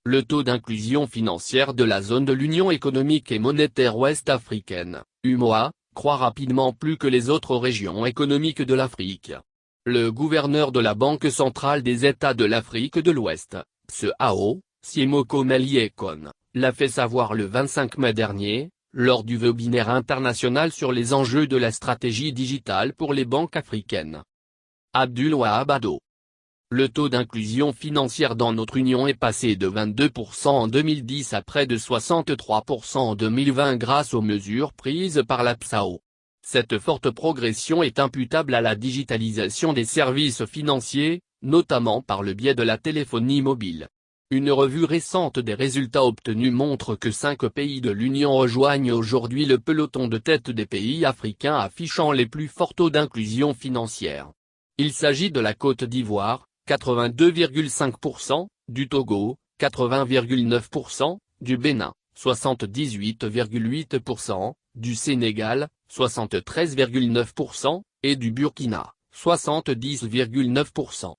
Le taux d'inclusion financière de la zone de l'Union économique et monétaire ouest-africaine, UEMOA, croît rapidement plus que les autres régions économiques de l'Afrique. Le gouverneur de la Banque centrale des États de l'Afrique de l'Ouest, CEAO, Siemoko Meliekon, l'a fait savoir le 25 mai dernier, lors du webinaire international sur les enjeux de la stratégie digitale pour les banques africaines. Abdul Wahab Ado. Le taux d'inclusion financière dans notre union est passé de 22% en 2010 à près de 63% en 2020 grâce aux mesures prises par la BCAO. Cette forte progression est imputable à la digitalisation des services financiers, notamment par le biais de la téléphonie mobile. Une revue récente des résultats obtenus montre que 5 pays de l'Union rejoignent aujourd'hui le peloton de tête des pays africains affichant les plus forts taux d'inclusion financière. Il s'agit de la Côte d'Ivoire, 82,5%, du Togo, 80,9%, du Bénin, 78,8%, du Sénégal, 73,9%, et du Burkina, 70,9%.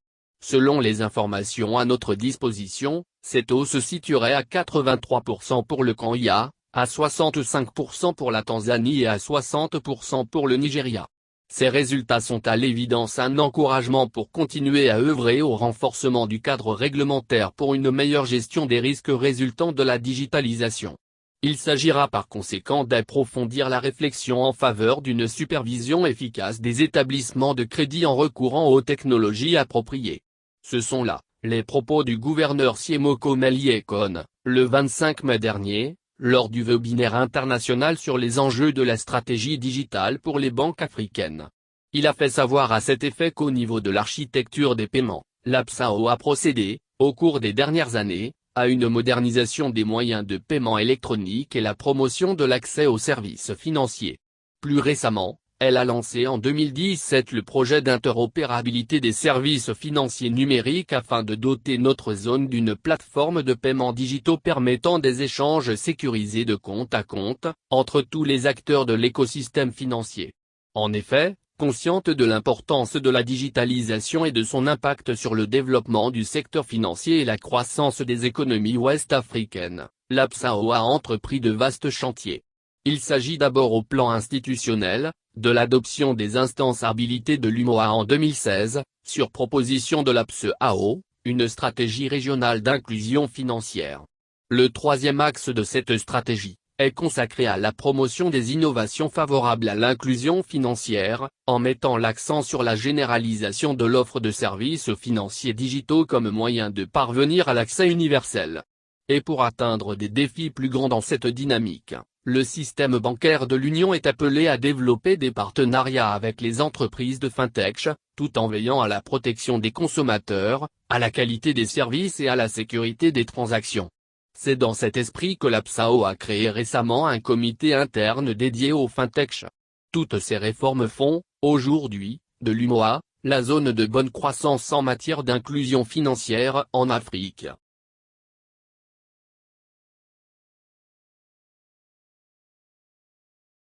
Selon les informations à notre disposition, ces taux se situeraient à 83% pour le Kenya, à 65% pour la Tanzanie et à 60% pour le Nigeria. Ces résultats sont à l'évidence un encouragement pour continuer à œuvrer au renforcement du cadre réglementaire pour une meilleure gestion des risques résultant de la digitalisation. Il s'agira par conséquent d'approfondir la réflexion en faveur d'une supervision efficace des établissements de crédit en recourant aux technologies appropriées. Ce sont là, les propos du gouverneur Siemoko Meliekon, le 25 mai dernier, lors du webinaire international sur les enjeux de la stratégie digitale pour les banques africaines. Il a fait savoir à cet effet qu'au niveau de l'architecture des paiements, la BCAO a procédé, au cours des dernières années, à une modernisation des moyens de paiement électronique et la promotion de l'accès aux services financiers. Plus récemment, elle a lancé en 2017 le projet d'interopérabilité des services financiers numériques afin de doter notre zone d'une plateforme de paiement digitaux permettant des échanges sécurisés de compte à compte, entre tous les acteurs de l'écosystème financier. En effet, consciente de l'importance de la digitalisation et de son impact sur le développement du secteur financier et la croissance des économies ouest-africaines, la BCAO a entrepris de vastes chantiers. Il s'agit d'abord au plan institutionnel, de l'adoption des instances habilitées de l'UEMOA en 2016, sur proposition de la BCEAO, une stratégie régionale d'inclusion financière. Le troisième axe de cette stratégie est consacré à la promotion des innovations favorables à l'inclusion financière, en mettant l'accent sur la généralisation de l'offre de services financiers digitaux comme moyen de parvenir à l'accès universel. Et pour atteindre des défis plus grands dans cette dynamique, le système bancaire de l'Union est appelé à développer des partenariats avec les entreprises de fintech, tout en veillant à la protection des consommateurs, à la qualité des services et à la sécurité des transactions. C'est dans cet esprit que la BCAO a créé récemment un comité interne dédié aux fintech. Toutes ces réformes font, aujourd'hui, de l'UEMOA, la zone de bonne croissance en matière d'inclusion financière en Afrique.